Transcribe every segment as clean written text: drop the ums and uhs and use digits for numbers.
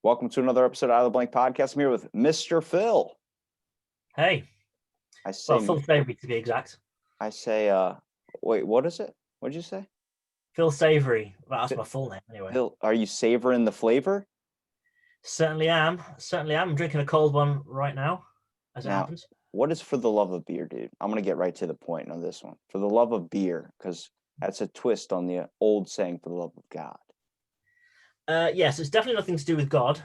Welcome to another episode of Out of the Blank Podcast. I'm here with Mr. Phil. Hey, I say, well, Phil Savory to be exact. Wait, what is it? What did you say? Phil Savory. Well, that's Phil, my full name anyway. Phil, are you savoring the flavor? Certainly am. Certainly am. I'm drinking a cold one right now, as it Now, happens. what is for the love of beer, dude? I'm going to get right to the point on this one. For the love of beer, because that's a twist on the old saying, for the love of God. Yes, it's definitely nothing to do with God.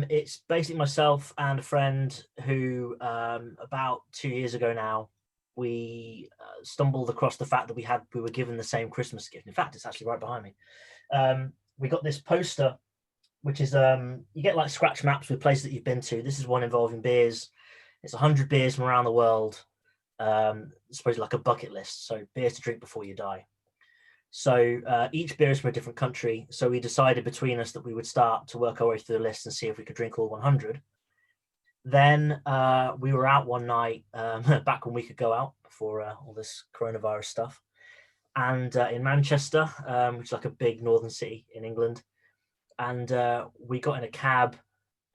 It's basically myself and a friend who, about 2 years ago now, we stumbled across the fact that we were given the same Christmas gift. In fact, it's actually right behind me. We got this poster, which is you get like scratch maps with places that you've been to. This is one involving beers. It's 100 beers from around the world. Supposedly like a bucket list. So beers to drink before you die. So each beer is from a different country. So we decided between us that we would start to work our way through the list and see if we could drink all 100. Then we were out one night, back when we could go out before all this coronavirus stuff. And in Manchester, which is like a big northern city in England. And we got in a cab,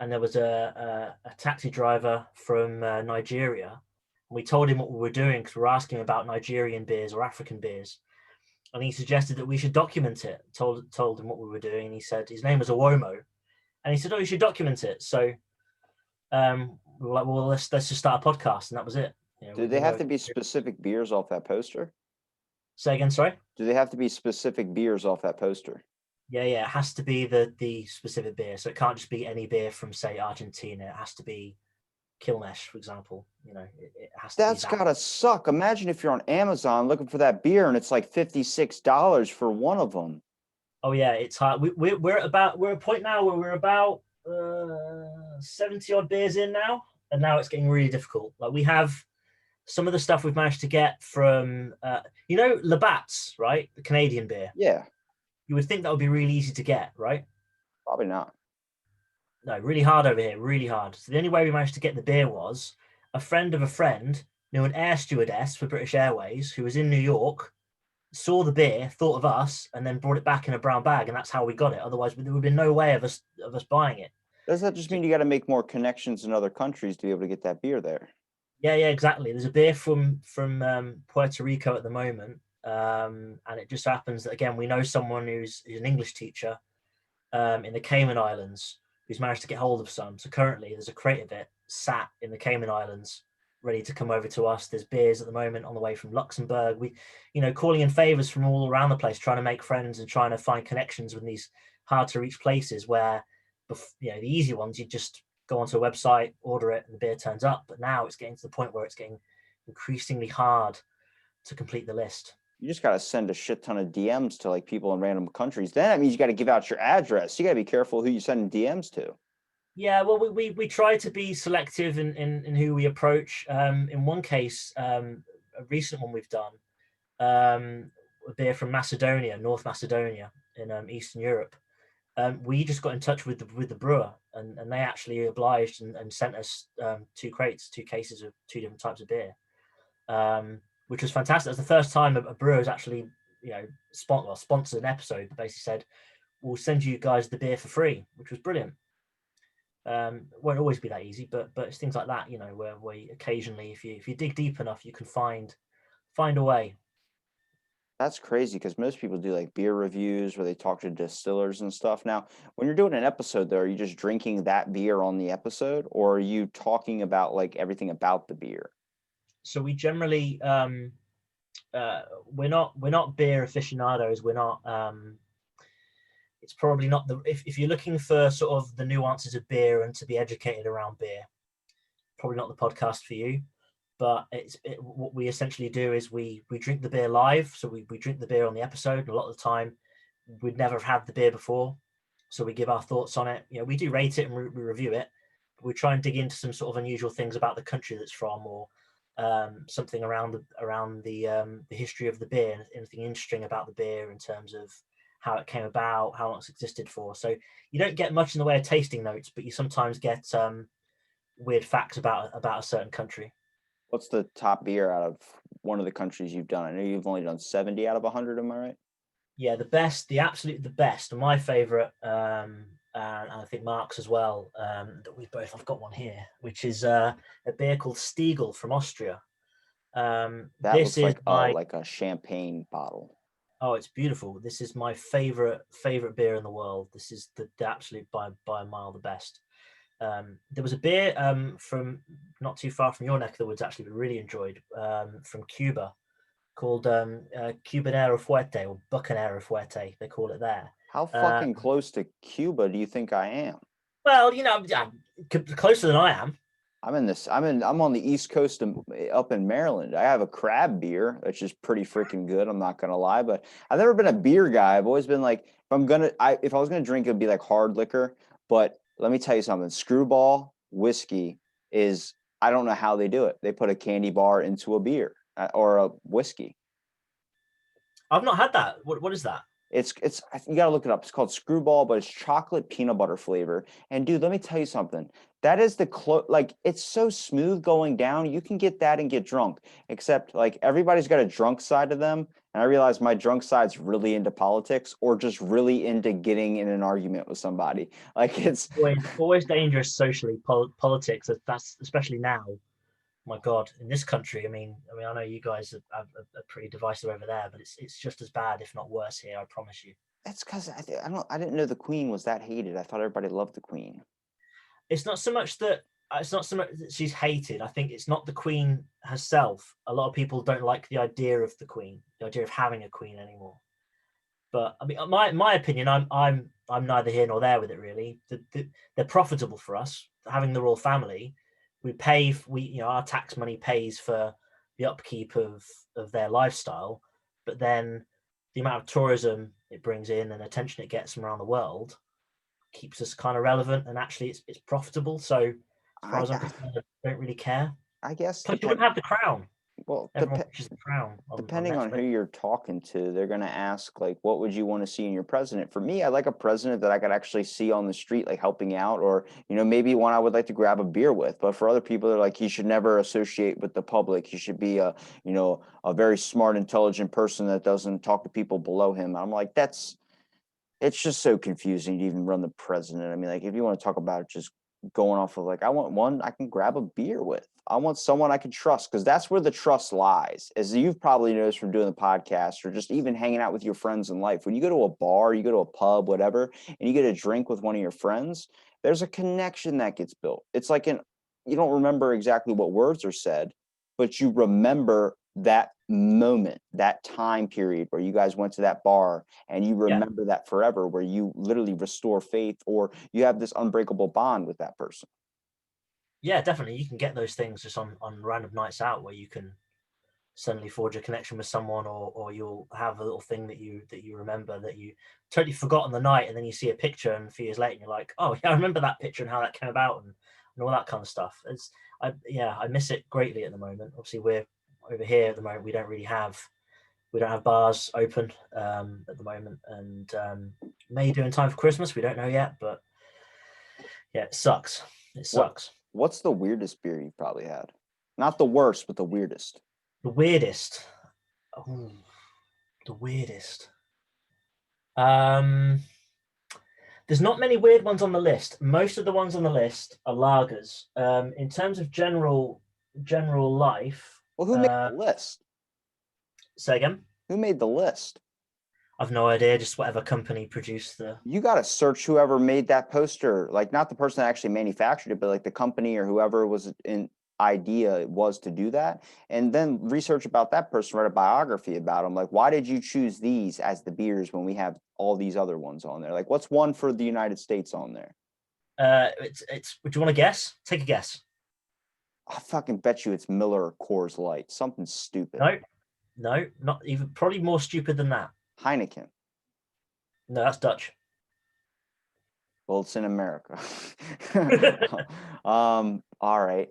and there was a taxi driver from Nigeria. We told him what we were doing because we were asking him about Nigerian beers or African beers, and he suggested that we should document it. Told him what we were doing, and he said his name was Awomo, and he said, "Oh, you should document it." So we were like, "Well, let's just start a podcast," and that was it. Do they have to be specific beers off that poster? Say again, sorry. Do they have to be specific beers off that poster? Yeah, it has to be the specific beer. So it can't just be any beer from, say, Argentina. It has to be Kilmesh, for example. It has to be That's that. gotta suck. Imagine if you're on Amazon looking for that beer and it's like $56 for one of them. Oh yeah, it's hard. We're at a point now where we're about 70 odd beers in now, and now it's getting really difficult. Like, we have some of the stuff we've managed to get from Labatt's, right? The Canadian beer. Yeah, You would think that would be really easy to get, right? probably not. No, really hard over here, really hard. So the only way we managed to get the beer was a friend of a friend knew an air stewardess for British Airways who was in New York, saw the beer, thought of us, and then brought it back in a brown bag, and that's how we got it. Otherwise, there would have been no way of us buying it. Does that just mean you got to make more connections in other countries to be able to get that beer there? Yeah, exactly. There's a beer from Puerto Rico at the moment, and it just happens that, again, we know someone who's an English teacher in the Cayman Islands who's managed to get hold of some. So currently, there's a crate of it sat in the Cayman Islands, ready to come over to us. There's beers at the moment on the way from Luxembourg. We, calling in favors from all around the place, trying to make friends and trying to find connections with these hard to reach places where, the easy ones, you just go onto a website, order it, and the beer turns up. But now it's getting to the point where it's getting increasingly hard to complete the list. You just got to send a shit ton of DMs to like people in random countries. Then that means you got to give out your address. You got to be careful who you send DMs to. Yeah, well, we try to be selective in who we approach. In one case, a recent one we've done, a beer from Macedonia, North Macedonia in Eastern Europe. We just got in touch with the brewer, and they actually obliged and sent us 2 cases of 2 different types of beer, which was fantastic. It was the first time a brewer has actually sponsored an episode that basically said, "We'll send you guys the beer for free," which was brilliant. Won't always be that easy, but it's things like that, where we occasionally, if you dig deep enough, you can find a way. That's crazy because most people do like beer reviews where they talk to distillers and stuff. Now, when you're doing an episode, though, are you just drinking that beer on the episode, or are you talking about like everything about the beer? So we generally we're not beer aficionados. We're not. It's probably not if you're looking for sort of the nuances of beer and to be educated around beer, probably not the podcast for you. But what we essentially do is we drink the beer live. So we drink the beer on the episode, and a lot of the time we'd never have had the beer before, so we give our thoughts on it. We do rate it and we review it, but we try and dig into some sort of unusual things about the country that's from, or something around the history of the beer, anything interesting about the beer in terms of how it came about, how long it's existed for. So you don't get much in the way of tasting notes, but you sometimes get weird facts about a certain country. What's the top beer out of one of the countries you've done? I know you've only done 70 out of 100. Am I right? Yeah, the absolute best, and my favorite, and I think Mark's as well. That I've got one here, which is a beer called Stiegel from Austria. That This looks is my like a champagne bottle. Oh, it's beautiful. This is my favorite beer in the world. This is the absolute by a mile the best. There was a beer from not too far from your neck of the woods actually, but really enjoyed from Cuba called Cubanero Fuerte or Bucanero Fuerte. They call it there. How Uh, fucking close to Cuba do you think I am? well, closer than I am. I'm on the East Coast up in Maryland. I have a crab beer, which is pretty freaking good. I'm not gonna lie, but I've never been a beer guy. I've always been like, if I was gonna drink, it'd be like hard liquor. But let me tell you something, Screwball whiskey is, I don't know how they do it. They put a candy bar into a beer or a whiskey. I've not had that. What is that? It's you gotta look it up. It's called Screwball, but it's chocolate peanut butter flavor. And dude, let me tell you something. That is like it's so smooth going down. You can get that and get drunk. Except like everybody's got a drunk side of them. And I realize my drunk side's really into politics or just really into getting in an argument with somebody. Like it's Always dangerous socially. Politics. That's especially now. My God, in this country, I know you guys are pretty divisive over there, but it's just as bad, if not worse, here. I promise you. that's because I didn't know the Queen was that hated. I thought everybody loved the Queen. It's not so much that she's hated. I think it's not the Queen herself. A lot of people don't like the idea of the Queen, the idea of having a Queen anymore. But I mean, my opinion, I'm neither here nor there with it really. They're profitable for us having the royal family. Our tax money pays for the upkeep of their lifestyle, but then the amount of tourism it brings in and attention it gets from around the world keeps us kind of relevant, and actually it's profitable. So as far I as I'm concerned, I don't really care. I guess Plus, you wouldn't have the crown. well, Everyone watches the crown on depending on who Netflix. you're talking to, they're going to ask, like, what would you want to see in your president? For me, I like a president that I could actually see on the street, like helping out, or, maybe one I would like to grab a beer with. But for other people, they're like, he should never associate with the public. He should be a very smart, intelligent person that doesn't talk to people below him. I'm like, it's just so confusing to even run the president. I mean, like, if you want to talk about it, just going off of like, I want one I can grab a beer with. I want someone I can trust because that's where the trust lies. As you've probably noticed from doing the podcast or just even hanging out with your friends in life, when you go to a bar, you go to a pub, whatever, and you get a drink with one of your friends, there's a connection that gets built. It's like you don't remember exactly what words are said, but you remember that moment, that time period where you guys went to that bar and you Yeah, remember that forever, where you literally restore faith or you have this unbreakable bond with that person. yeah, definitely. You can get those things just on random nights out where you can suddenly forge a connection with someone, or you'll have a little thing that you remember that you totally forgot on the night, and then you see a picture and a few years later and you're like, oh yeah, I remember that picture and how that came about, and all that kind of stuff. I miss it greatly at the moment. Obviously we're over here at the moment, we don't have bars open at the moment, and may do in time for Christmas, we don't know yet, but yeah, it What sucks. what's the weirdest beer you've probably had? Not the worst, but the weirdest. The weirdest. Ooh, the weirdest. Um, there's not many weird ones on the list. Most of the ones on the list are lagers. In terms of general life, Well, who made the list? say again. Who made the list? I've no idea. Just whatever company produced the. You got to search whoever made that poster, like not the person that actually manufactured it, but like the company or whoever was in idea was to do that, and then research about that person, write a biography about them. Like, why did you choose these as the beers when we have all these other ones on there? Like, what's one for the United States on there? It's. Would you want to guess? Take a guess. I fucking bet you it's Miller or Coors Light, something stupid. No, no, not even. Probably more stupid than that. Heineken. No, that's Dutch. Well, it's in America. All right.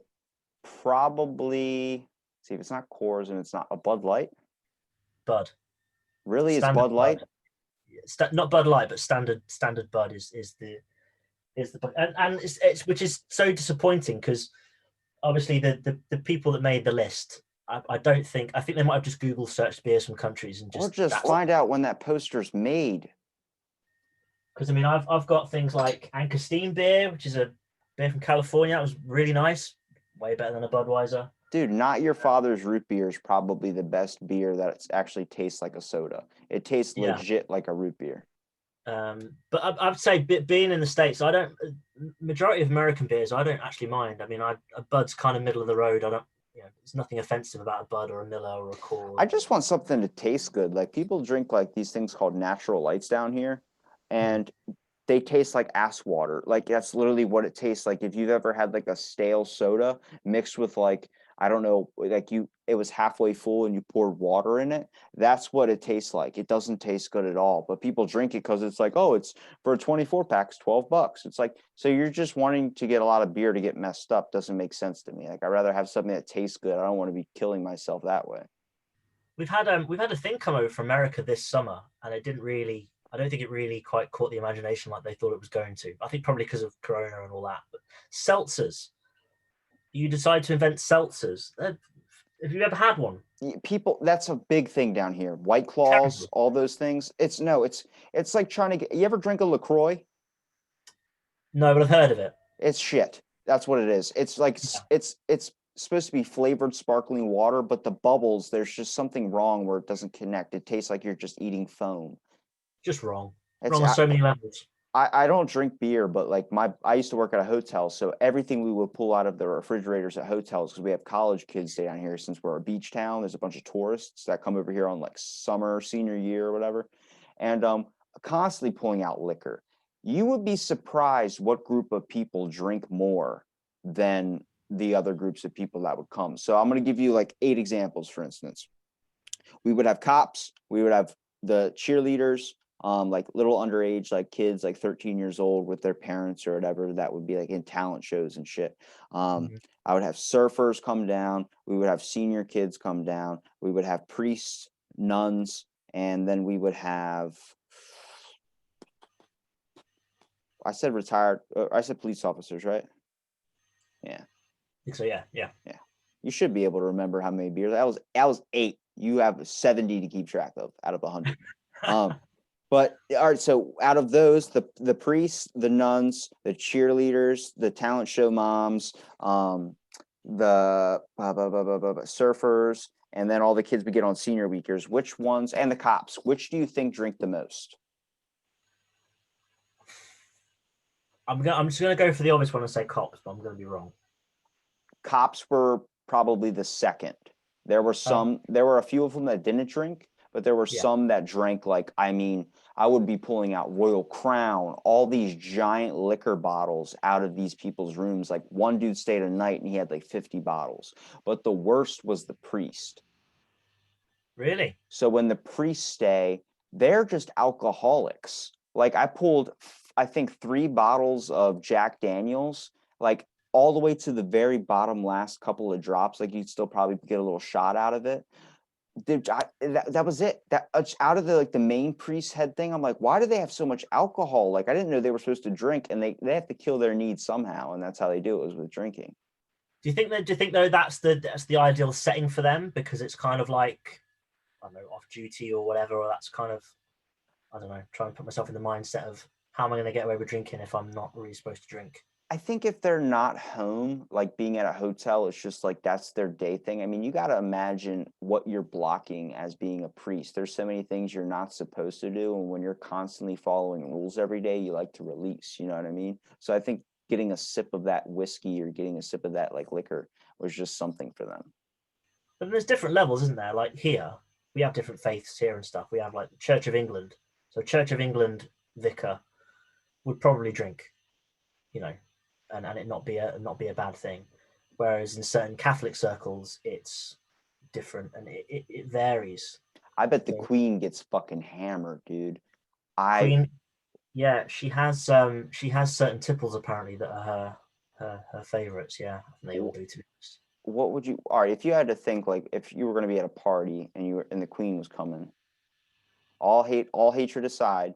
Probably see if it's not Coors and it's not a Bud Light. Bud. Really, it's Standard Bud Light. Not Bud Light, but standard Bud is the and it's which is so disappointing because obviously the people that made the list, I think they might have just Google searched beers from countries and Or just just find out when that poster's made. Because I mean, I've got things like Anchor Steam beer, which is a beer from California. It was really nice, way better than a Budweiser. Dude, Not Your Father's root beer is probably the best beer that actually tastes like a soda. It tastes Yeah. legit like a root beer. But I'd say being in the States, I don't. Majority of American beers, I don't actually mind. I mean, a Bud's kind of middle of the road. I don't. There's nothing offensive about a Bud or a Miller or a I Coors. just want something to taste good. Like people drink like these things called natural lights down here, Hmm. and they taste like ass water. Like that's literally what it tastes like. If you've ever had like a stale soda mixed with like, I don't know, like it was halfway full and you poured water in it. That's what it tastes like. It doesn't taste good at all. But people drink it because it's like, oh, it's for a 24 pack, it's $12. It's like, so you're just wanting to get a lot of beer to get messed up. Doesn't make sense to me. Like I'd rather have something that tastes good. I don't want to be killing myself that way. We've had a thing come over from America this summer, and it didn't really. I don't think it really quite caught the imagination like they thought it was going to. I think probably because of Corona and all that. But seltzers, you decide to invent seltzers. Have you ever had one? People, that's a big thing down here. White Claws, Terrible. all those things. It's no, it's like trying to get. You ever drink a LaCroix? No, but I've heard of it. It's shit. That's what it is. It's like Yeah, it's supposed to be flavored sparkling water, but the bubbles, there's just something wrong where it doesn't connect. It tastes like you're just eating foam. just wrong. It's Wrong on so many levels. I don't drink beer, but like I used to work at a hotel, so everything we would pull out of the refrigerators at hotels because we have college kids stay down here since we're a beach town. There's a bunch of tourists that come over here on like summer, senior year or whatever, and constantly pulling out liquor. You would be surprised what group of people drink more than the other groups of people that would come. So I'm going to give you like 8 examples, for instance. We would have cops, we would have the cheerleaders, like little underage, like kids, like 13 years old with their parents or whatever, that would be like in talent shows and shit. Um, Mhm. I would have surfers come down. We would have senior kids come down. We would have priests, nuns, and then we would have, I said retired, I said police officers, right? Yeah, So yeah, yeah. yeah. You should be able to remember how many beers. That was 8. You have 70 to keep track of out of 100. Um, But all right, so out of those, the priests, the nuns, the cheerleaders, the talent show moms, the surfers, and then all the kids we get on senior weekers, which ones, and the cops, which do you think drink the most? I'm just gonna go for the obvious one and say cops, but I'm gonna be wrong. Cops were probably the second. Oh There were a few of them that didn't drink, but there were yeah, some that drank. Like, I mean, I would be pulling out Royal Crown, all these giant liquor bottles out of these people's rooms. Like one dude stayed a night and he had like 50 bottles. But the worst was the priest. really? So when the priests stay, they're just alcoholics. Like I pulled, I think 3 bottles of Jack Daniels, like all the way to the very bottom last couple of drops. Like you'd still probably get a little shot out of it. Dude, that was it. That out of the like the main priest head thing. I'm like, why do they have so much alcohol? Like I didn't know they were supposed to drink, and they have to kill their needs somehow, and that's how they do it was with drinking. Do you think though that's the ideal setting for them because it's kind of like I don't know off duty or whatever, or that's kind of I don't know trying to put myself in the mindset of how am I going to get away with drinking if I'm not really supposed to drink? I think if they're not home, like being at a hotel, it's just like that's their day thing. I mean, you got to imagine what you're blocking as being a priest. There's so many things you're not supposed to do. And when you're constantly following rules every day, you like to release, you know what I mean? So I think getting a sip of that whiskey or getting a sip of that like liquor was just something for them. But there's different levels, isn't there? Like here, we have different faiths here and stuff. We have like the Church of England. So Church of England vicar would probably drink, you know, and it not be a bad thing. Whereas in certain Catholic circles, it's different and it varies. I bet the So queen gets fucking hammered, dude. I Queen, yeah, she has certain tipples apparently that are her favorites. Yeah, and they all do to be honest. what would you, all right, if you had to think like if you were going to be at a party and you were and the queen was coming, all hatred aside,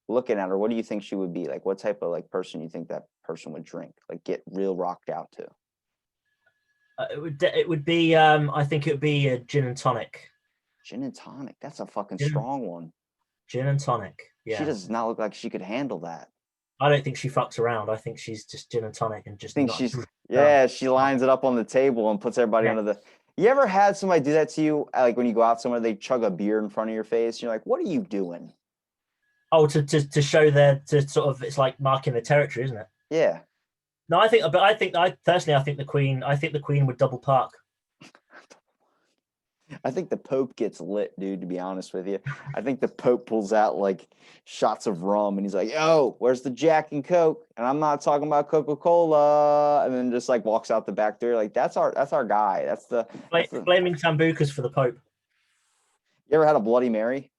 looking at her, what do you think she would be? Like what type of like person you think that person would drink? Like get real rocked out to? It would be I think it would be a gin and tonic. Gin and tonic. That's a fucking Gin, strong one. gin and tonic. She Yeah. does not look like she could handle that. I don't think she fucks around. I think she's just gin and tonic and just Think not she's down. yeah, she lines it up on the table and puts everybody Yeah. under the. You ever had somebody do that to you? Like when you go out somewhere, they chug a beer in front of your face. You're like, what are you doing? Oh, to show their to sort of it's like marking the territory, isn't it? Yeah. No, I personally I think the Queen would double park. I think the Pope gets lit, dude, to be honest with you. I think the Pope pulls out like shots of rum and he's like, yo, where's the Jack and Coke? And I'm not talking about Coca-Cola. And then just like walks out the back door. Like that's our guy. That's the Flaming sambucas for the Pope. You ever had a Bloody Mary?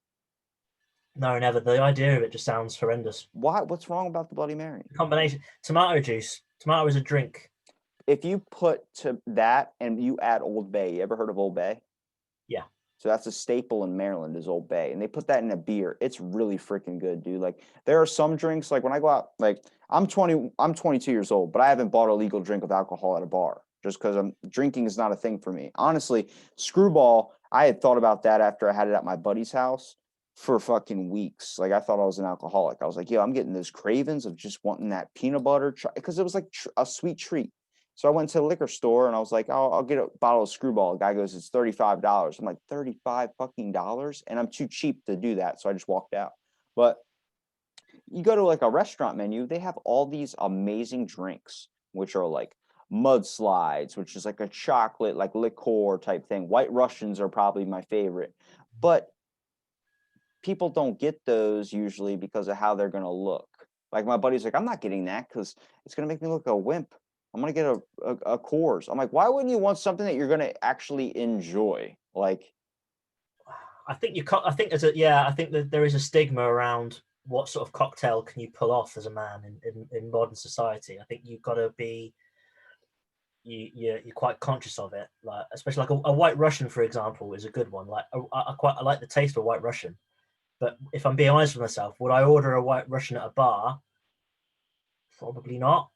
No, never. The idea of it just sounds horrendous. Why? What's wrong about the Bloody Mary? The combination tomato juice. Tomato is a drink. If you put to that and you add Old Bay, you ever heard of Old Bay? Yeah. So that's a staple in Maryland is Old Bay, and they put that in a beer. It's really freaking good, dude. Like there are some drinks, like when I go out, like I'm 22 years old, but I haven't bought a legal drink of alcohol at a bar just because I'm drinking is not a thing for me. Honestly, Screwball, I had thought about that after I had it at my buddy's house for fucking weeks. Like I thought I was an alcoholic. I was like, yo, I'm getting those cravings of just wanting that peanut butter because it was like a sweet treat. So I went to the liquor store and I was like, I'll get a bottle of Screwball. The guy goes, it's $35. I'm like, 35 fucking dollars? And I'm too cheap to do that. So I just walked out. But you go to like a restaurant menu, they have all these amazing drinks, which are like mudslides, which is like a chocolate, like liqueur type thing. White Russians are probably my favorite. But people don't get those usually because of how they're going to look. Like my buddy's like, I'm not getting that because it's going to make me look a wimp. I'm gonna get a Coors. I'm like, why wouldn't you want something that you're gonna actually enjoy? Like, I think you. I think there's a yeah. I think that there is a stigma around what sort of cocktail can you pull off as a man in modern society. I think you've got to be you're quite conscious of it. Like especially like a White Russian, for example, is a good one. Like I like the taste of a White Russian. But if I'm being honest with myself, would I order a White Russian at a bar? Probably not.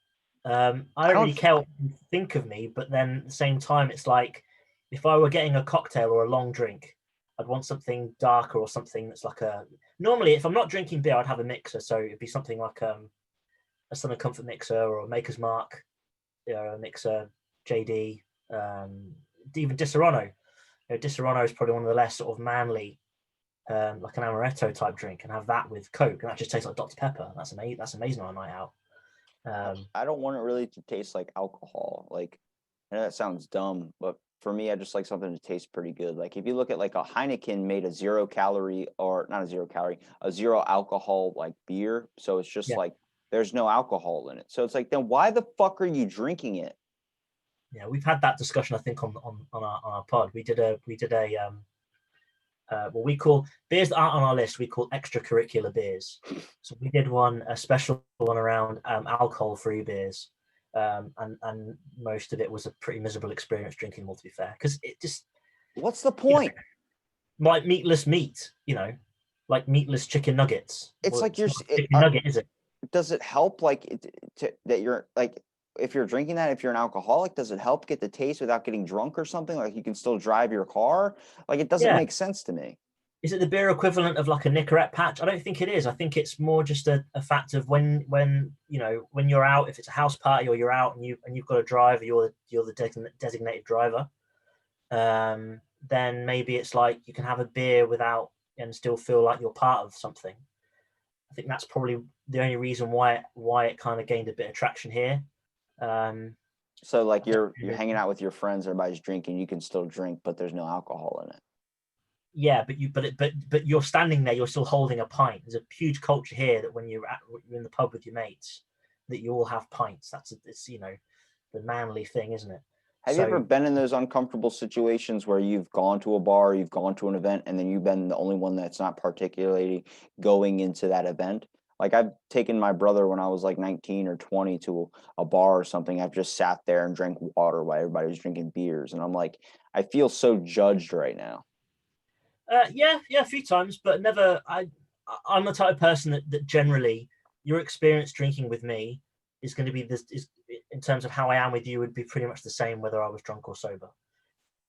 I I don't don't. really care what you think of me, but then at the same time, it's like if I were getting a cocktail or a long drink, I'd want something darker or something that's like a. Normally, if I'm not drinking beer, I'd have a mixer, so it'd be something like a Southern Comfort mixer or a Maker's Mark, a mixer, JD, even Disaronno. Disaronno is probably one of the less sort of manly, like an amaretto type drink, and have that with Coke, and that just tastes like Dr Pepper. That's amazing. That's amazing on a night out. I don't want it really to taste like alcohol. Like, I know that sounds dumb, but for me, I just like something to taste pretty good. Like if you look at like a Heineken made a 0 calorie or not a 0 calorie, a zero alcohol like beer. So it's just Yeah, like there's no alcohol in it. So it's like then why the fuck are you drinking it? yeah, we've had that discussion. I think on our pod, we did a what we call beers that aren't on our list. We call extracurricular beers. So we did a special one around alcohol-free beers, and most of it was a pretty miserable experience drinking them all. To be fair, because it just What's the you know point? like meatless meat, like meatless chicken nuggets. It's Well, like it's not a chicken nugget, is it? does it help like that you're like if you're drinking that if you're an alcoholic does it help get the taste without getting drunk or something like you can still drive your car like it doesn't Yeah. make sense to me. Is it the beer equivalent of like a Nicorette patch? I don't think it is. I think it's more just a fact of when when you're out, if it's a house party or you're out and you've got a driver, you're the designated driver. Then maybe it's like you can have a beer without and still feel like you're part of something. I think that's probably the only reason why it kind of gained a bit of traction here. So like I don't you're hanging out with your friends, everybody's drinking, you can still drink, but there's no alcohol in it. Yeah, but you're standing there, you're still holding a pint. There's a huge culture here that when you're in the pub with your mates, that you all have pints. It's the manly thing, isn't it? Have you ever So been in those uncomfortable situations where you've gone to a bar, you've gone to an event, and then you've been the only one that's not particularly going into that event? Like I've taken my brother when I was like 19 or 20 to a bar or something. I've just sat there and drank water while everybody was drinking beers. And I'm like, I feel so judged right now. yeah, a few times, but never. I'm the type of person that generally your experience drinking with me is going to be this is in terms of how I am with you would be pretty much the same whether I was drunk or sober.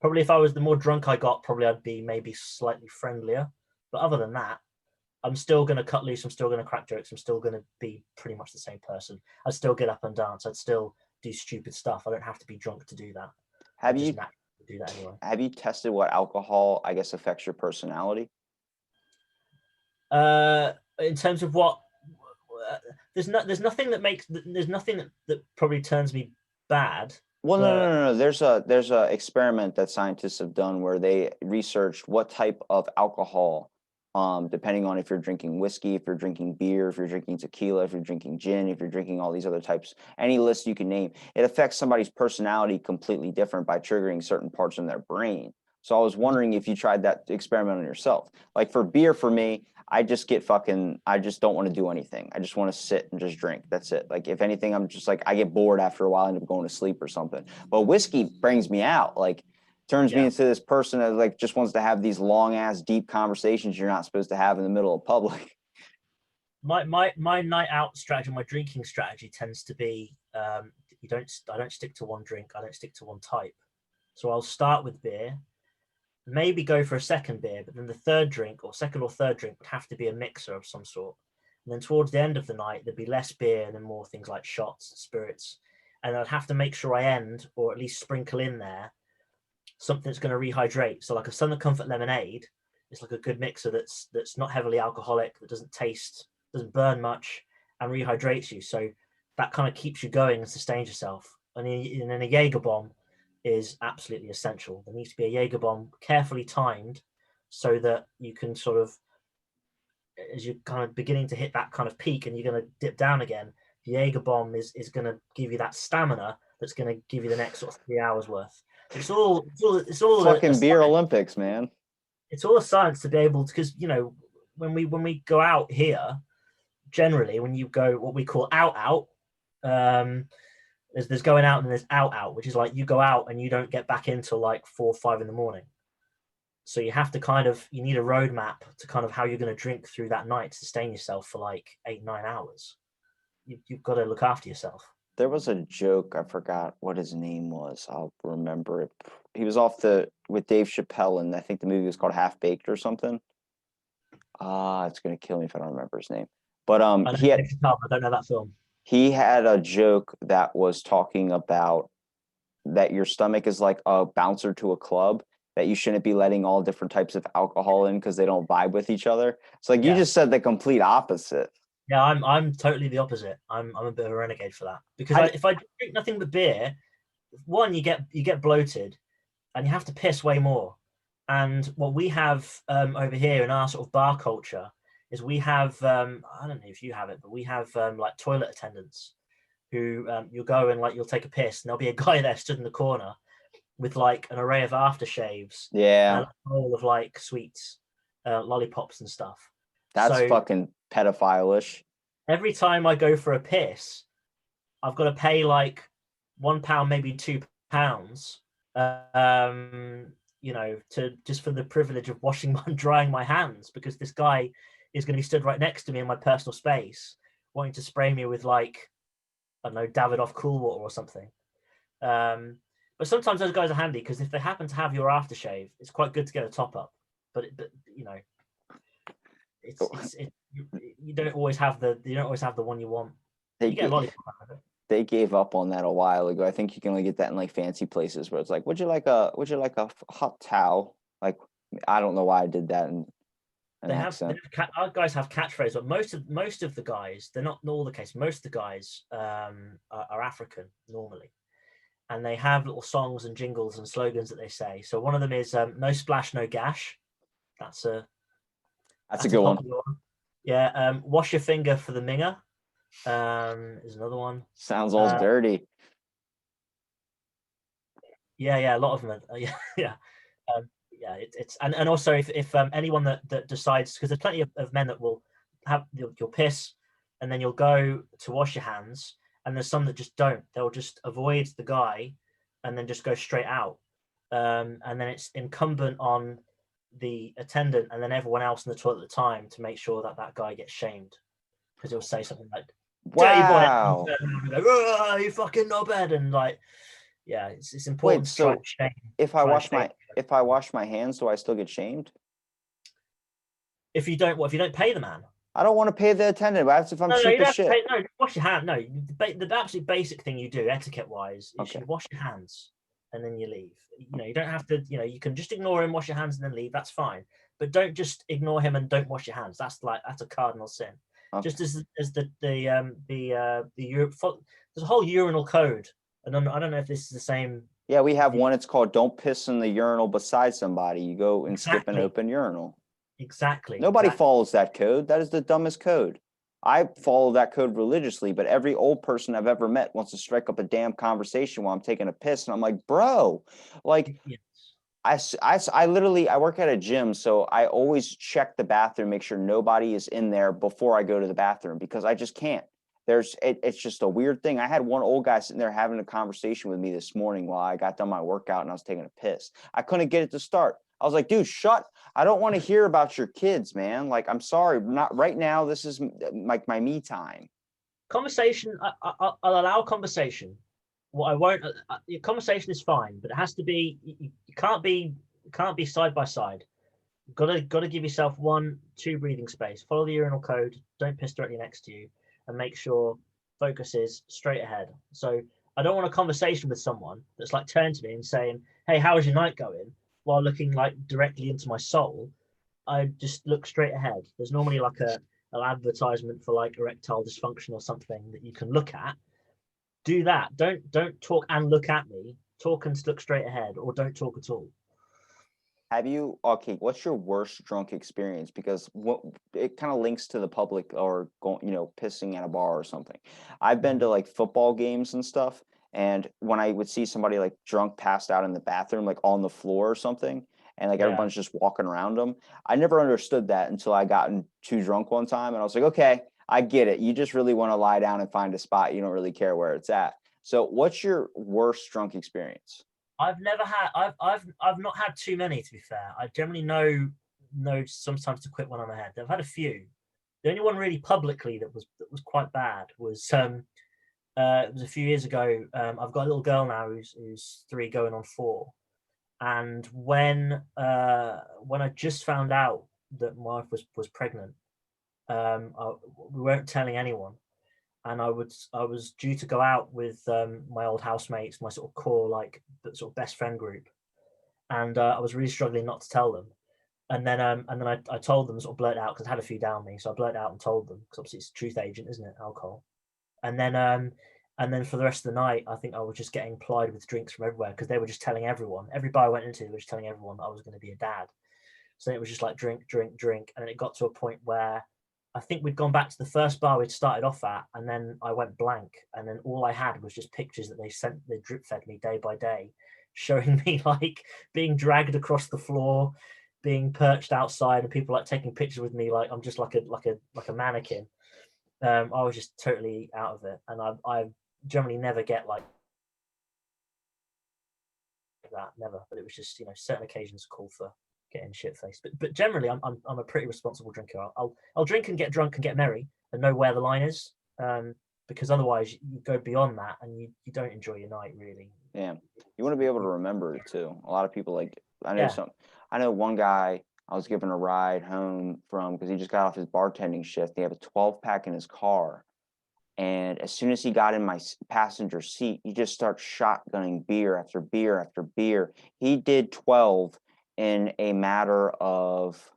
Probably if I was the more drunk I got, probably I'd be maybe slightly friendlier. But other than that, I'm still going to cut loose. I'm still going to crack jokes. I'm still going to be pretty much the same person. I'd still get up and dance. I'd still do stupid stuff. I don't have to be drunk to do that. I Have just you naturally do that anyway. have you tested what alcohol, I guess, affects your personality? In terms of what, there's nothing that probably turns me bad. Well, no, But no, no, no. There's a experiment that scientists have done where they researched what type of alcohol, depending on if you're drinking whiskey, if you're drinking beer, if you're drinking tequila, if you're drinking gin, if you're drinking all these other types, any list you can name, it affects somebody's personality completely different by triggering certain parts in their brain. So I was wondering if you tried that experiment on yourself. Like for beer, for me, I just get fucking, I just don't want to do anything. I just want to sit and just drink. That's it. Like, if anything, I'm just like, I get bored after a while, I end up going to sleep or something. But whiskey brings me out, like, turns me yeah, into this person that like just wants to have these long ass deep conversations you're not supposed to have in the middle of public. my night out strategy, my drinking strategy tends to be I don't stick to one drink. I don't stick to one type. So I'll start with beer, maybe go for a second beer, but then the third drink or second or third drink would have to be a mixer of some sort. And then towards the end of the night, there'd be less beer and then more things like shots, spirits. And I'd have to make sure I end, or at least sprinkle in there, something that's going to rehydrate. So like a Southern Comfort lemonade is like a good mixer that's not heavily alcoholic, that doesn't taste, doesn't burn much, and rehydrates you. So that kind of keeps you going and sustains yourself. And then a Jaeger bomb is absolutely essential. There needs to be a Jaeger bomb carefully timed so that you can sort of, as you're kind of beginning to hit that kind of peak and you're going to dip down again, the Jaeger bomb is going to give you that stamina that's going to give you the next sort of 3 hours worth. It's all a Fucking beer science. Olympics, man. It's all a science to be able to, because when we go out here, generally when you go what we call out, um, there's going out and there's out, which is like you go out and you don't get back in till like 4 or 5 in the morning. So you have to you need a roadmap to kind of how you're going to drink through that night to sustain yourself for like 8, 9 hours. You've got to look after yourself. There was a joke, I forgot what his name was. I'll remember it. He was off the with Dave Chappelle, and I think the movie was called Half Baked or something. It's gonna kill me if I don't remember his name. But I know Dave Chappelle, I don't know that film. he had a joke that was talking about that your stomach is like a bouncer to a club, that you shouldn't be letting all different types of alcohol in because they don't vibe with each other. It's like you Yeah, just said the complete opposite. yeah, I'm totally the opposite. I'm a bit of a renegade for that because How do, if I drink nothing but beer, one you get bloated and you have to piss way more. And what we have over here in our sort of bar culture is we have I don't know if you have it, but we have like toilet attendants who you'll go and like you'll take a piss and there'll be a guy there stood in the corner with like an array of aftershaves and yeah, a bowl of like sweets, lollipops and stuff. that's So fucking pedophile-ish. every time I go for a piss, I've got to pay like £1, maybe £2, to just for the privilege of washing and drying my hands, because this guy is going to be stood right next to me in my personal space, wanting to spray me with like, I don't know, Davidoff Cool Water or something. But sometimes those guys are handy because if they happen to have your aftershave, it's quite good to get a top up. But you don't always have the one you want. They You get a get lollipop out of it. they gave up on that a while ago. I think you can only get that in like fancy places where it's like, would you like a hot towel? Like, I don't know why I did that in an accent. Our guys have catchphrases, but most of the guys, they're not all the case. Most of the guys are African normally, and they have little songs and jingles and slogans that they say. So one of them is "No splash, no gash." That's a That's a that's a good one. popular one. Yeah, wash your finger for the minger is another one. Sounds all Uh, dirty. yeah, a lot of them. Yeah, yeah. It's and also if anyone that decides, because there's plenty of men that will have you'll piss and then you'll go to wash your hands, and there's some that just don't. They'll just avoid the guy and then just go straight out. And then it's incumbent on the attendant and then everyone else in the toilet at the time to make sure that guy gets shamed, because he'll say something like "dirty boy," and Wow. go, "Oh, you fucking knobhead," and like, yeah, it's Wait, important to try and so shame, if I try and wash shame. my if I wash my hands, do I still get shamed? If you don't, what if you don't pay the man? I don't want to pay the attendant. That's if I'm No, cheap you as don't have to pay. shit. No, wash your hand. No, the absolute basic thing you do, etiquette wise, is Okay. you wash your hands and then you leave. You don't have to. You can just ignore him, wash your hands, and then leave. That's fine. But don't just ignore him and don't wash your hands. That's a cardinal sin. Okay. Just as there's a whole urinal code, and I don't know if this is the same. Yeah, we have The one. It's called "Don't piss in the urinal beside somebody." You go and skip an exactly, open urinal. exactly, Nobody exactly. follows that code. That is the dumbest code. I follow that code religiously, but every old person I've ever met wants to strike up a damn conversation while I'm taking a piss, and I'm like, bro, like Yes. I literally I work at a gym, so I always check the bathroom, make sure nobody is in there before I go to the bathroom because I just can't. It's just a weird thing. I had one old guy sitting there having a conversation with me this morning while I got done my workout and I was taking a piss. I couldn't get it to start. I was like, dude, shut. I don't want to hear about your kids, man. Like, I'm sorry, not right now. This is like my me time. Conversation. I'll allow conversation. What I won't. Your conversation is fine, but it has to be. You can't be side by side. Got to give yourself 1, 2 breathing space. Follow the urinal code. Don't piss directly next to you, and make sure focus is straight ahead. So I don't want a conversation with someone that's like turning to me and saying, "Hey, how is your night going?" while looking like directly into my soul. I just look straight ahead. There's normally like an advertisement for like erectile dysfunction or something that you can look at. Do that. Don't talk and look at me. Talk and look straight ahead, or don't talk at all. Have you okay, what's your worst drunk experience? Because what it kind of links to the public or going, pissing at a bar or something. I've been to Mm. like football games and stuff, and when I would see somebody like drunk passed out in the bathroom, like on the floor or something, and like Yeah, everyone's just walking around them, I never understood that until I gotten too drunk one time, and I was like, okay, I get it. You just really want to lie down and find a spot. You don't really care where it's at. So, what's your worst drunk experience? I've never had. I've not had too many. To be fair, I generally know sometimes to quit when I'm ahead. I've had a few. The only one really publicly that was quite bad was it was a few years ago. I've got a little girl now who's 3 going on 4, and when I just found out that my wife was pregnant, we weren't telling anyone, and I was due to go out with my old housemates, my sort of core like sort of best friend group, and I was really struggling not to tell them. And then I told them, sort of blurted out because I had a few down me, so I blurted out and told them because obviously it's a truth agent, isn't it? Alcohol. And then for the rest of the night, I think I was just getting plied with drinks from everywhere because they were just telling everyone. Every bar I went into, they were just telling everyone that I was going to be a dad. So it was just like drink, drink, drink, and then it got to a point where I think we'd gone back to the first bar we'd started off at, and then I went blank, and then all I had was just pictures that they drip fed me day by day, showing me like being dragged across the floor, being perched outside, and people like taking pictures with me like I'm just like a mannequin. I was just totally out of it, and I generally never get like that, never. But it was just certain occasions call for getting shit faced. But generally, I'm a pretty responsible drinker. I'll drink and get drunk and get merry and know where the line is. Because otherwise you go beyond that and you don't enjoy your night really. Yeah. You want to be able to remember it too. A lot of people like Yeah, I know one guy I was giving a ride home from because he just got off his bartending shift. He had a 12 pack in his car. And as soon as he got in my passenger seat, he just starts shotgunning beer after beer after beer. He did 12 in a matter of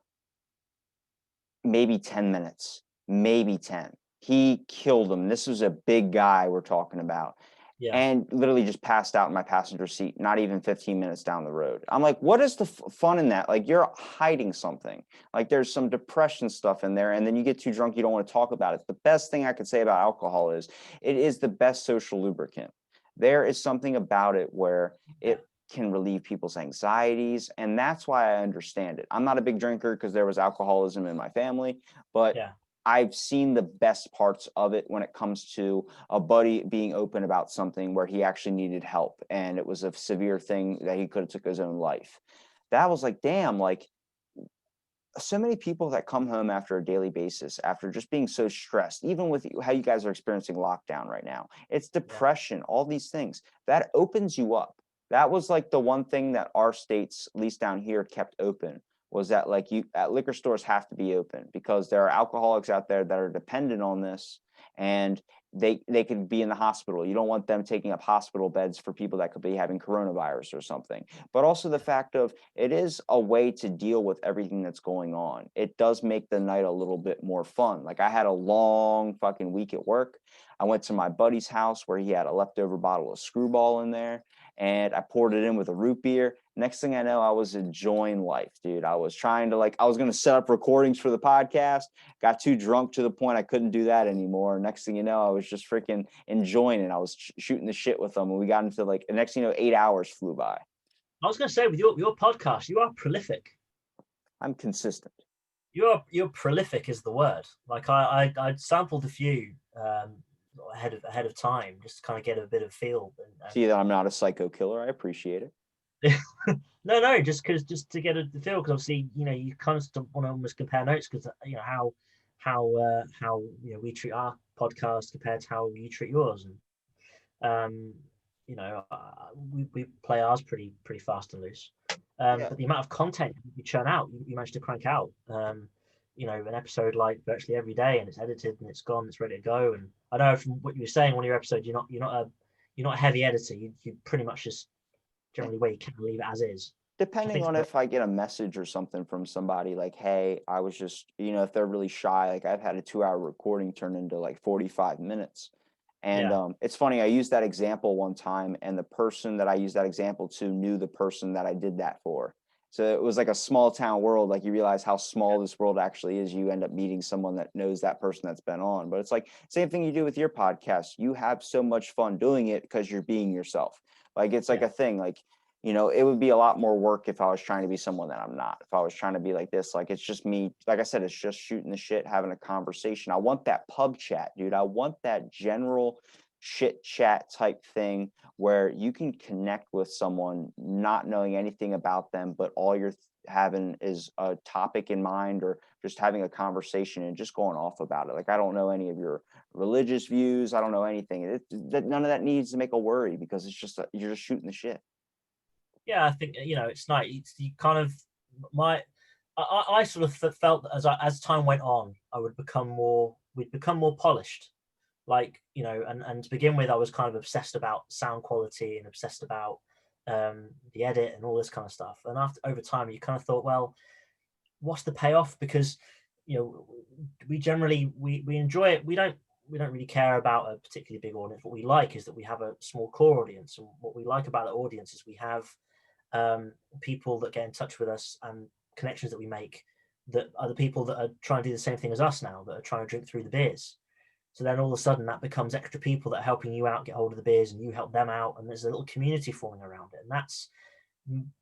maybe 10 minutes, maybe 10. He killed him. This was a big guy we're talking about, yeah, and literally just passed out in my passenger seat, not even 15 minutes down the road. I'm like, what is the fun in that? Like, you're hiding something. Like, there's some depression stuff in there, and then you get too drunk, you don't want to talk about it. The best thing I could say about alcohol is it is the best social lubricant. There is something about it where yeah, it can relieve people's anxieties, and that's why I understand it. I'm not a big drinker because there was alcoholism in my family, but yeah, I've seen the best parts of it when it comes to a buddy being open about something where he actually needed help and it was a severe thing that he could have took his own life. That was like, damn, like so many people that come home after a daily basis after just being so stressed, even with how you guys are experiencing lockdown right now, it's yeah, depression, all these things that opens you up. That was like the one thing that our states, at least down here, kept open was that like liquor stores have to be open because there are alcoholics out there that are dependent on this, and they could be in the hospital. You don't want them taking up hospital beds for people that could be having coronavirus or something. But also the fact of it is a way to deal with everything that's going on. It does make the night a little bit more fun. Like I had a long fucking week at work. I went to my buddy's house where he had a leftover bottle of Screwball in there, and I poured it in with a root beer. Next thing I know, I was enjoying life, dude. I was trying to I was going to set up recordings for the podcast, got too drunk to the point I couldn't do that anymore. Next thing you know, I was just freaking enjoying it. I was shooting the shit with them, and we got into the next thing you know, 8 hours flew by. I was going to say, with your podcast, you are prolific. I'm consistent. You're prolific is the word. Like I sampled a few ahead of time, just to kind of get a bit of feel. See that I'm not a psycho killer. I appreciate it. No, just to get a feel, because obviously you kind of want to almost compare notes, because how we treat our podcast compared to how you treat yours, and we play ours pretty fast and loose. Yeah. But the amount of content you churn out, you manage to crank out an episode like virtually every day, and it's edited and it's gone, it's ready to go. And I know from what you were saying, one of your episodes, you're not a heavy editor. You pretty much just generally where you can leave it as is. Depending on if I get a message or something from somebody like, hey, I was just, if they're really shy, like I've had a 2-hour recording turn into like 45 minutes. And it's funny, I used that example one time, and the person that I used that example to knew the person that I did that for. So it was like a small town world. Like you realize how small this world actually is. You end up meeting someone that knows that person that's been on. But it's like same thing you do with your podcast. You have so much fun doing it because you're being yourself. Like it's like a thing. Like, it would be a lot more work if I was trying to be someone that I'm not. If I was trying to be like this, like it's just me. Like I said, it's just shooting the shit, having a conversation. I want that pub chat, dude. I want that general chit chat type thing where you can connect with someone not knowing anything about them, but all you're having is a topic in mind, or just having a conversation and just going off about it. Like I don't know any of your religious views. I don't know anything. None of that needs to make a worry, because it's just you're just shooting the shit. Yeah, I think it's nice. You kind of I sort of felt that as time went on, we'd become more polished. Like and to begin with, I was kind of obsessed about sound quality and obsessed about the edit and all this kind of stuff. And over time, you kind of thought, well, what's the payoff? Because we generally we enjoy it. We don't really care about a particularly big audience. What we like is that we have a small core audience, and what we like about the audience is we have people that get in touch with us, and connections that we make that are the people that are trying to do the same thing as us now, that are trying to drink through the beers. So then all of a sudden that becomes extra people that are helping you out get hold of the beers, and you help them out, and there's a little community forming around it. And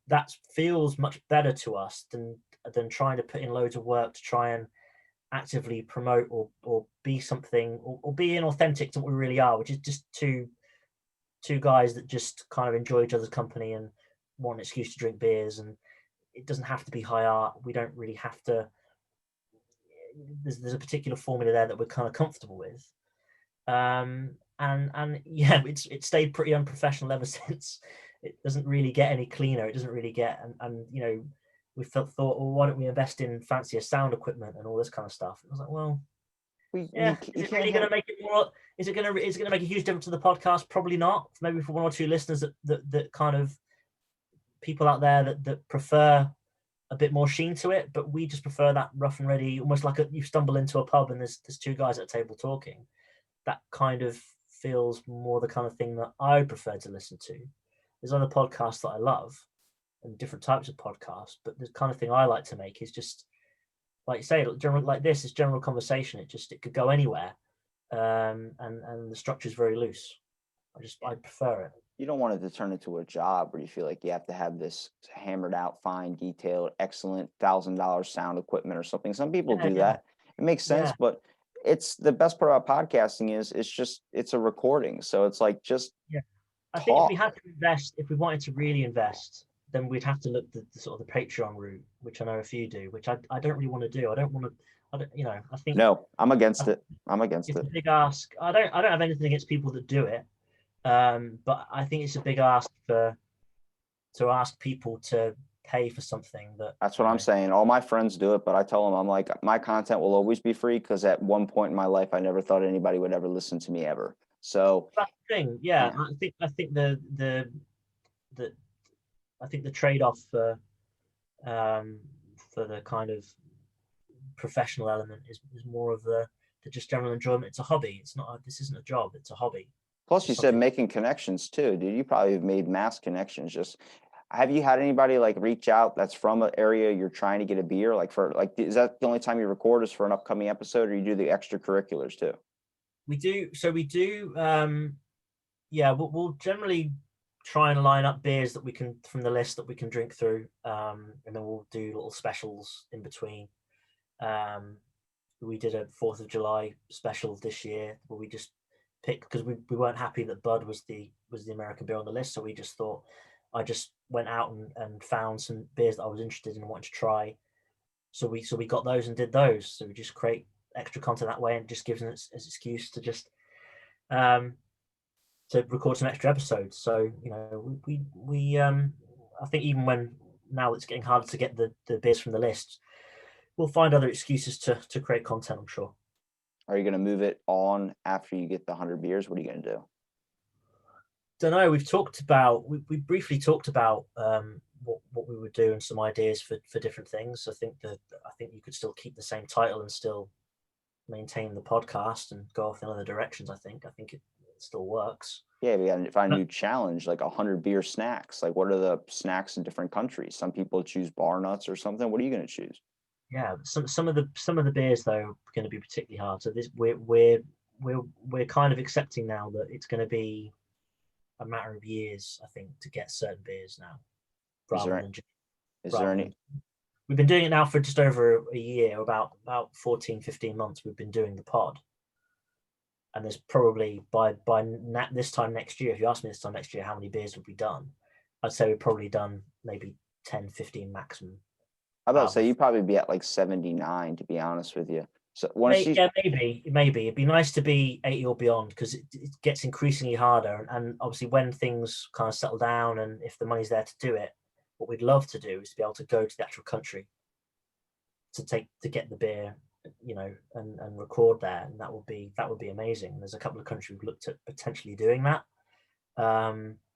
that feels much better to us than trying to put in loads of work to try and actively promote or be something, or be inauthentic to what we really are, which is just two guys that just kind of enjoy each other's company and want an excuse to drink beers. And it doesn't have to be high art. We don't really have to. There's a particular formula there that we're kind of comfortable with, and yeah, it's stayed pretty unprofessional ever since. It doesn't really get any cleaner. It doesn't really get, and we thought, well, why don't we invest in fancier sound equipment and all this kind of stuff? And I was like, well, is it really going to make it more? Is it going to make a huge difference to the podcast? Probably not. Maybe for one or two listeners that kind of people out there that prefer a bit more sheen to it, but we just prefer that rough and ready, almost like you stumble into a pub and there's two guys at a table talking. That kind of feels more the kind of thing that I prefer to listen to. There's other podcasts that I love, and different types of podcasts, but the kind of thing I like to make is just, like you say, general, like this is general conversation. It could go anywhere, and the structure is very loose. I prefer it. You don't want it to turn into a job where you feel like you have to have this hammered out, fine, detailed, excellent $1,000 sound equipment or something. Some people do that. It makes sense, but it's the best part about podcasting is it's a recording. So it's like just I think if we had to invest, if we wanted to really invest, then we'd have to look at the sort of the Patreon route, which I know a few do, which I don't really want to do. I think no, I'm against it. I'm against it. It's a big ask. I don't have anything against people that do it. But I think it's a big ask to ask people to pay for something that, That's what I'm saying. All my friends do it, but I tell them, I'm like, my content will always be free because at one point in my life, I never thought anybody would ever listen to me ever. So, That's the thing. Yeah, yeah, I think the I think the trade-off for the kind of professional element is more of the just general enjoyment. It's a hobby. It's not. This isn't a job. It's a hobby. plus you It's said something. making connections too, dude. You probably have made mass connections. Just have you had anybody like reach out that's from an area you're trying to get a beer? Like for like, is that the only time you record is for an upcoming episode, or you do the extracurriculars too? We do. So we do. Yeah, we'll generally try and line up beers that we can from the list that we can drink through, and then we'll do little specials in between. Um, we did a 4th of July special this year where we just picked because we weren't happy that Bud was the American beer on the list, so we just thought I just went out and found some beers that I was interested in and wanted to try. So we got those and did those. So we just create extra content that way and just gives us an excuse to just um, to record some extra episodes. So we I think even when now it's getting harder to get the beers from the list, we'll find other excuses to create content. I'm sure. Are you going to move it on after you get the 100 beers? What are you going to do? Don't know. We've talked about we briefly talked about what we would do and some ideas for different things. I think you could still keep the same title and still maintain the podcast and go off in other directions. I think it still works. Yeah, we got to find a But new challenge, like 100 beer snacks. Like, what are the snacks in different countries? Some people choose bar nuts or something. What are you going to choose? yeah, some of the beers though are going to be particularly hard. So this we're kind of accepting now that it's going to be a matter of years, I think, to get certain beers now, Is rather there than just is there rather any than we've been doing it now for just over a year, about 14, 15 months. We've been doing the pod, and there's probably by this time next year, if you ask me this time next year how many beers have we done, I'd say we've probably done maybe 10, 15 maximum I about to out say of you'd probably be at like 79, to be honest with you. So want to see yeah, maybe it'd be nice to be 80 or beyond because it gets increasingly harder, and obviously when things kind of settle down and if the money's there to do it, what we'd love to do is to be able to go to the actual country to get the beer, and record there, and that would be amazing. There's a couple of countries we've looked at potentially doing that.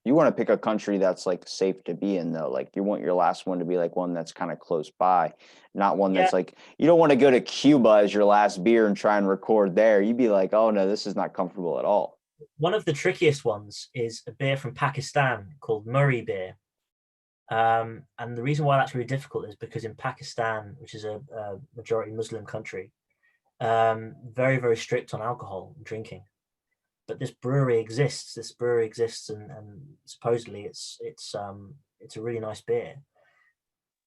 you want to pick a country that's like safe to be in though. Like you want your last one to be like one that's kind of close by, not one Yeah, that's like you don't want to go to Cuba as your last beer and try and record there. You'd be like, oh no, this is not comfortable at all. one of the trickiest ones is a beer from Pakistan called Murray beer. And the reason why that's really difficult is because in Pakistan, which is a majority Muslim country, very, very strict on alcohol drinking. But this brewery exists. And supposedly it's a really nice beer,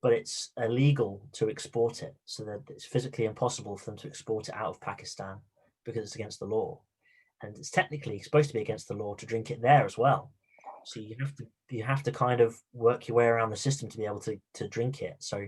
but it's illegal to export it. So that it's physically impossible for them to export it out of Pakistan because it's against the law. And it's technically supposed to be against the law to drink it there as well. So you have to kind of work your way around the system to be able to drink it. So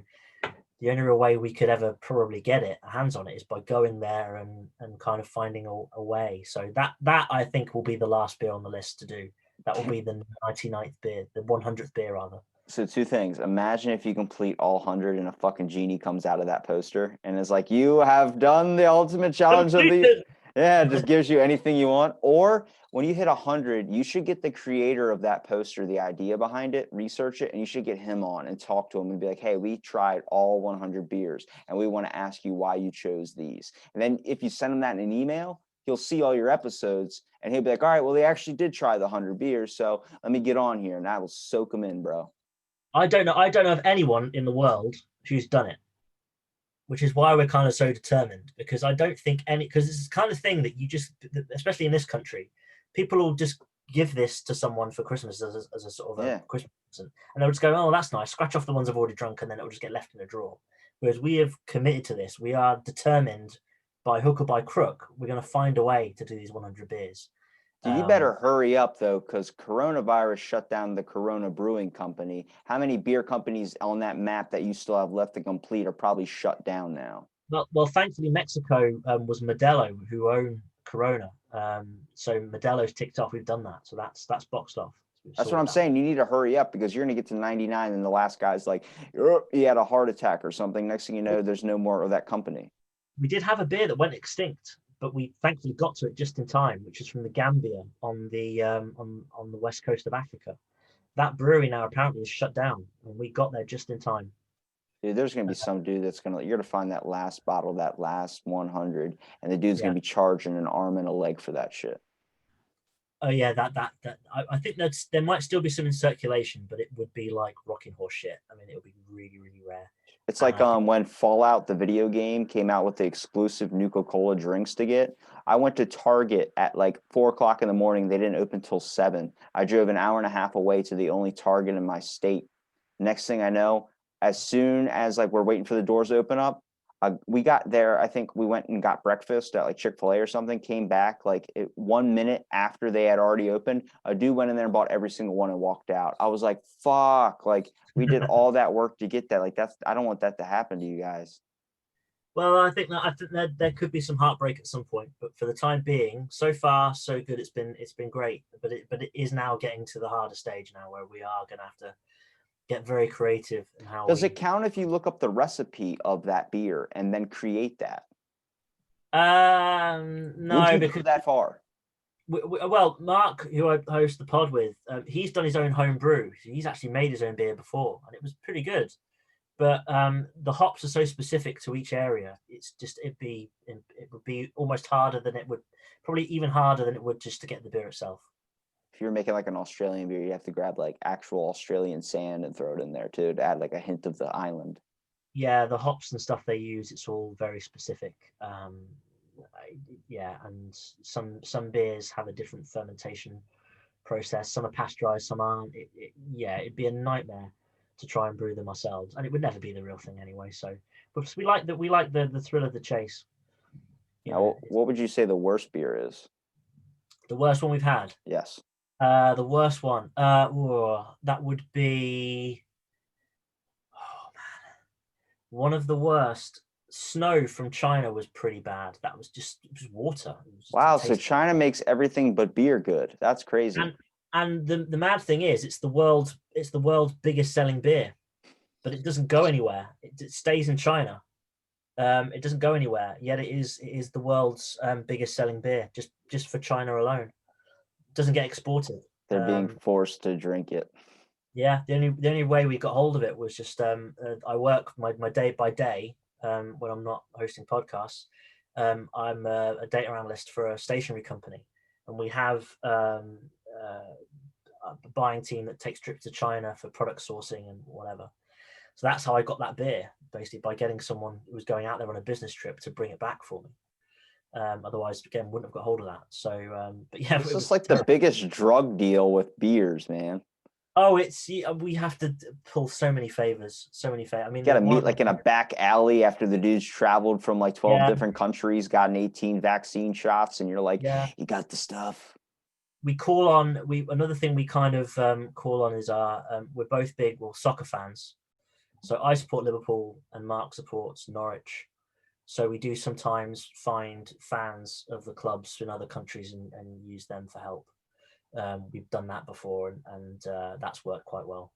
the only real way we could ever probably get it hands on it is by going there and kind of finding a way. So that I think will be the last beer on the list to do. That will be the 99th beer, the 100th beer rather. So two things. Imagine if you complete all 100 and a fucking genie comes out of that poster and is like, you have done the ultimate challenge of the, Completed. yeah, it just gives you anything you want. Or when you hit 100, you should get the creator of that poster, the idea behind it, research it, and you should get him on and talk to him and be like, hey, we tried all 100 beers and we want to ask you why you chose these. And then if you send him that in an email, he'll see all your episodes and he'll be like, all right, well, they actually did try the 100 beers. So let me get on here and that will soak him in, bro. I don't know of anyone in the world who's done it, which is why we're kind of so determined. Because I don't think because it's the kind of thing that you just, especially in this country, people will just give this to someone for Christmas as a sort of a Yeah. Christmas present, and they'll just go, "Oh, that's nice." Scratch off the ones I've already drunk, and then it'll just get left in a drawer. Whereas we have committed to this. We are determined, by hook or by crook, we're going to find a way to do these 100 beers. Dude, you better hurry up though, because coronavirus shut down the Corona Brewing Company. How many beer companies on that map that you still have left to complete are probably shut down now? Well, thankfully, Mexico was Modelo who own Corona. So Modelo's ticked off. We've done that, so that's boxed off. That's what I'm saying. You need to hurry up because you're going to get to 99 and the last guy's like, he had a heart attack or something. Next thing you know, there's no more of that company. We did have a beer that went extinct, but we thankfully got to it just in time, which is from the Gambia on the west coast of Africa. That brewery now apparently is shut down, and we got there just in time. Dude, there's going to be some dude that's going to, you're going to find that last bottle, that last 100, and the dude's going to be charging an arm and a leg for that shit. Oh yeah, that I think there might still be some in circulation, but it would be like rocking horse shit. I mean, it would be really, really rare. It's like when Fallout, the video game, came out with the exclusive Nuka-Cola drinks to get. I went to Target at like 4 o'clock in the morning. They didn't open till 7. I drove an hour and a half away to the only Target in my state. Next thing I know, as soon as like we're waiting for the doors to open up, we got there. I think we went and got breakfast at like Chick-fil-A or something, came back like 1 minute after they had already opened. A dude went in there and bought every single one and walked out. I was like, fuck, like we did all that work to get that. Like I don't want that to happen to you guys. Well, I think that there could be some heartbreak at some point, but for the time being, so far so good. It's been great, but it is now getting to the harder stage now where we are going to have to get very creative in how. Does it count if you look up the recipe of that beer and then create that? No, would you because go that far? Well, Mark, who I host the pod with, he's done his own home brew. He's actually made his own beer before, and it was pretty good. But the hops are so specific to each area. It's just it would be almost harder than it would, probably even harder than it would just to get the beer itself. If you're making like an Australian beer, you have to grab like actual Australian sand and throw it in there too to add like a hint of the island. Yeah, the hops and stuff they use, it's all very specific. Yeah, and some beers have a different fermentation process. Some are pasteurized, some aren't. It'd be a nightmare to try and brew them ourselves, and it would never be the real thing anyway. So, but we like the thrill of the chase. Now, what would you say the worst beer is? The worst one we've had? Yes. The worst one. That would be. Oh man, one of the worst. Snow from China was pretty bad. That was just water. Wow, so China makes everything but beer good. That's crazy. And the mad thing is, it's the world's biggest selling beer, but it doesn't go anywhere. It stays in China. It doesn't go anywhere. Yet it is the world's biggest selling beer, just for China alone. It doesn't get exported. They're being forced to drink it. Yeah, the only way we got hold of it was just I work my day by day when I'm not hosting podcasts. I'm a data analyst for a stationery company, and we have a buying team that takes trips to China for product sourcing and whatever. So that's how I got that beer, basically by getting someone who was going out there on a business trip to bring it back for me. Otherwise, again, wouldn't have got hold of that. So, but yeah, it's just like the biggest drug deal with beers, man. Oh, we have to pull so many favors. I mean, you got to meet like in a back alley after the dude's traveled from like 12 different countries, gotten 18 vaccine shots, and you're like, you got the stuff. We call on another thing we kind of call on is we're both big soccer fans. So I support Liverpool and Mark supports Norwich. So we do sometimes find fans of the clubs in other countries and use them for help. We've done that before, and that's worked quite well.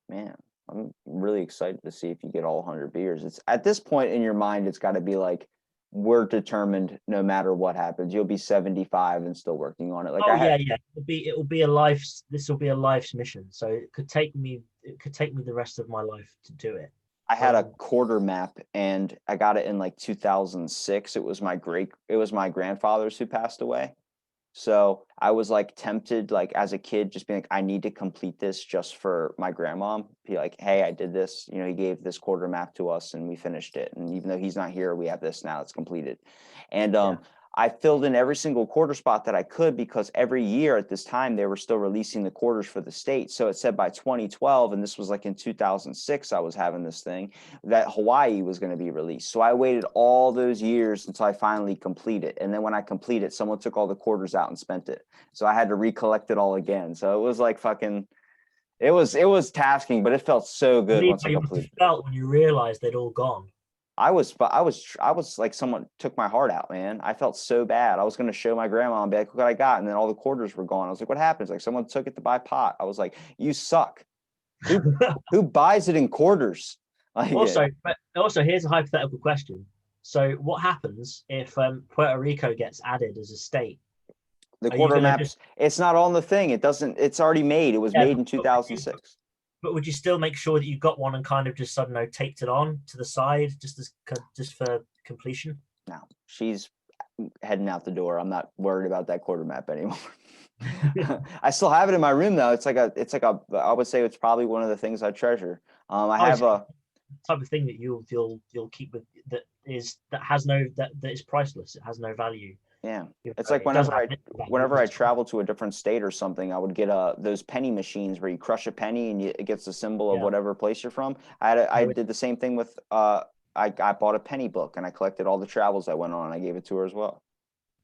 Man, I'm really excited to see if you get all 100 beers. It's at this point in your mind, it's got to be like, we're determined no matter what happens. You'll be 75 and still working on it. Like, it'll be a life's. This will be a life's mission. So it could take me the rest of my life to do it. I had a quarter map and I got it in like 2006. It was my grandfather's who passed away. So I was like tempted, like as a kid, just being like, I need to complete this just for my grandma. Be like, hey, I did this. You know, he gave this quarter map to us and we finished it. And even though he's not here, we have this now. It's completed. And I filled in every single quarter spot that I could because every year at this time, they were still releasing the quarters for the state. So it said by 2012, and this was like in 2006, I was having this thing, that Hawaii was going to be released. So I waited all those years until I finally complete it. And then when I complete it, someone took all the quarters out and spent it. So I had to recollect it all again. So it was like fucking, it was tasking, but it felt so good once I completed it. Felt when you realized they'd all gone. I was like someone took my heart out, man. I felt so bad. I was going to show my grandma and be like, look what I got. And then all the quarters were gone. I was like, what happens? Like someone took it to buy pot. I was like, you suck. Who who buys it in quarters? Like, yeah, also, here's a hypothetical question. So, what happens if Puerto Rico gets added as a state? the Are you quarter going to just maps, it's not on the thing. It's already made. It was yeah? made in 2006. But would you still make sure that you got one and kind of just I don't know taped it on to the side just for completion? No, she's heading out the door. I'm not worried about that quarter map anymore. I still have it in my room though. I would say it's probably one of the things I treasure. I Oh, it's have the a type of thing that you'll keep with that is priceless. It has no value. yeah. It's like It does have value. whenever I travel to a different state or something, I would get those penny machines where you crush a penny and it gets the symbol of Yeah. whatever place you're from. I did the same thing with I bought a penny book and I collected all the travels I went on and I gave it to her as well.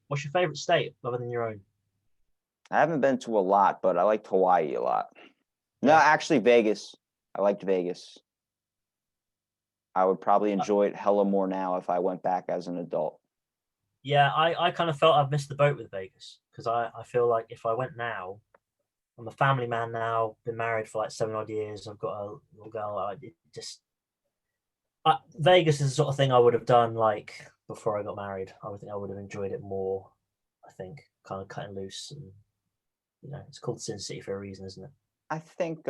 What's your favorite state other than your own? I haven't been to a lot, but I liked Hawaii a lot. No, Yeah. actually Vegas. I liked Vegas. I would probably Uh, enjoy it hella more now if I went back as an adult. Yeah, I kind of felt I've missed the boat with Vegas because I feel like if I went now, I'm a family man now, been married for like 7 odd years. I've got a little girl. Vegas is the sort of thing I would have done like before I got married. I would think I would have enjoyed it more. I think kind of cutting loose and it's called Sin City for a reason, isn't it? I think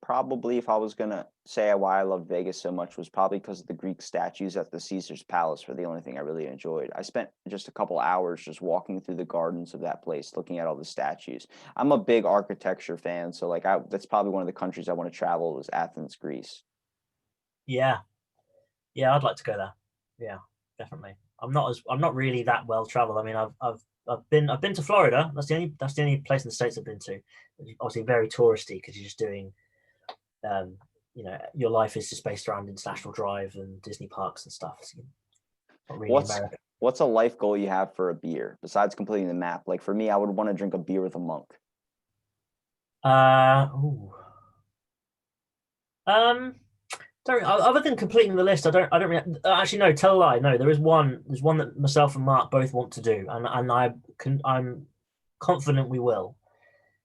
probably if I was gonna say why I love Vegas so much was probably because of the Greek statues at the Caesar's Palace were the only thing I really enjoyed. I spent just a couple hours just walking through the gardens of that place, looking at all the statues. I'm a big architecture fan, so like that's probably one of the countries I want to travel is Athens, Greece. Yeah, yeah, I'd like to go there. Yeah, definitely. I'm not really that well traveled. I mean, I've been to Florida. That's the only place in the States I've been to. Obviously, very touristy because you're just doing, your life is just based around International Drive and Disney parks and stuff. So not really What's America. what's a life goal you have for a beer besides completing the map? Like for me, I would want to drink a beer with a monk. Ooh. Um, don't other than completing the list, I don't really, actually no, tell a lie. No, there's one that myself and Mark both want to do, and I'm confident we will.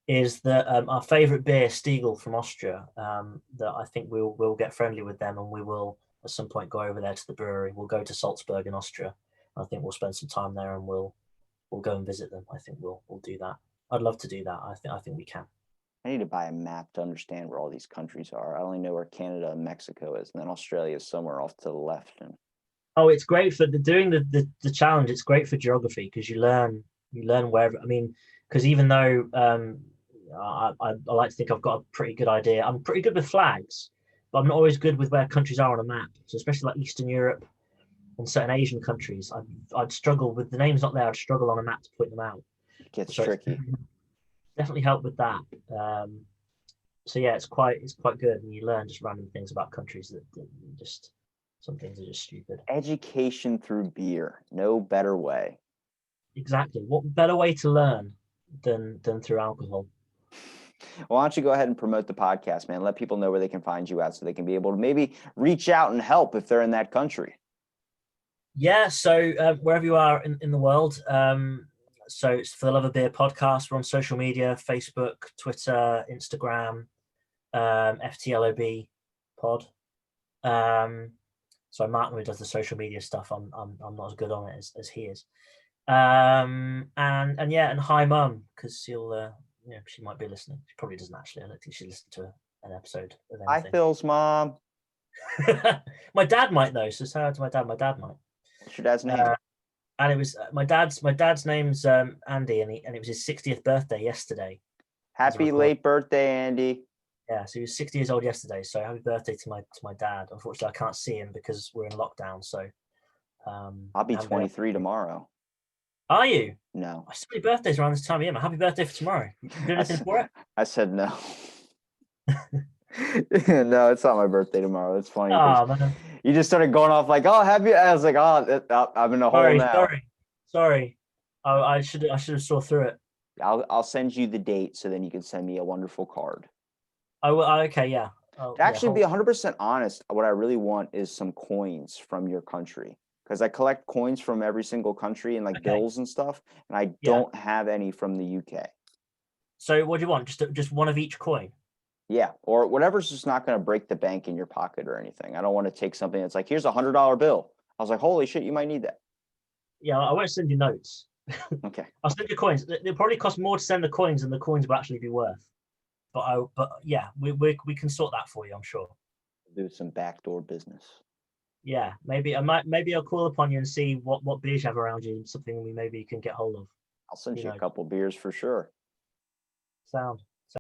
Is that our favourite beer, Stiegel from Austria? That I think we'll get friendly with them, and we will at some point go over there to the brewery. We'll go to Salzburg in Austria. I think we'll spend some time there, and we'll go and visit them. I think we'll do that. I'd love to do that. I think we can. I need to buy a map to understand where all these countries are. I only know where Canada and Mexico is, and then Australia is somewhere off to the left. And Oh, it's great for doing the challenge. It's great for geography because you learn wherever. I mean, because even though I like to think I've got a pretty good idea. I'm pretty good with flags, but I'm not always good with where countries are on a map. So especially like Eastern Europe and certain Asian countries, I'd struggle with the names not there. I'd struggle on a map to point them out. it gets So it's tricky. definitely helped with that. So yeah, it's quite good, and you learn just random things about countries that just some things are just stupid. Education through beer. No better way. Exactly. What better way to learn than through alcohol? Why don't you go ahead and promote the podcast, man? Let people know where they can find you at so they can be able to maybe reach out and help if they're in that country. Yeah, so wherever you are in the world, so it's For the Love of Beer podcast. We're on social media: Facebook, Twitter, Instagram, FTLOB pod. So Mark who does the social media stuff. I'm not as good on it as he is. And yeah, and hi mum, because she might be listening. She probably doesn't actually. I don't think she listened to an episode of Hi, anything. Phil's mom. My dad might though, so say hi to my dad. My dad might. What's your dad's name? And it was my dad's name's Andy, and it was his 60th birthday yesterday. Happy late birthday, Andy. Yeah, so he was 60 years old yesterday. So happy birthday to my dad. Unfortunately, I can't see him because we're in lockdown. So I'll be 23 tomorrow. Are you? No. I see birthdays around this time of year. Happy birthday for tomorrow. You do anything for it? I said no. No, it's not my birthday tomorrow. It's funny. Oh, man. You just started going off like, "Oh, happy!" I was like, "Oh, I'm in a hole now." Sorry. I should have saw through it. I'll send you the date so then you can send me a wonderful card. I will. Okay, yeah. Oh To yeah, actually be 100% honest, what I really want is some coins from your country because I collect coins from every single country and like okay, bills and stuff, and I yeah. don't have any from the UK. So what do you want? Just one of each coin? Yeah, or whatever's just not going to break the bank in your pocket or anything. I don't want to take something that's like, here's $100 bill. I was like, holy shit, you might need that. Yeah, I won't send you notes. Okay, I'll send you coins. It probably cost more to send the coins than the coins will actually be worth. But yeah, we can sort that for you, I'm sure. do some backdoor business. Yeah, maybe I'll call upon you and see what beers you have around you, something we maybe can get hold of. I'll send Who you a knows? couple beers for sure. Sound.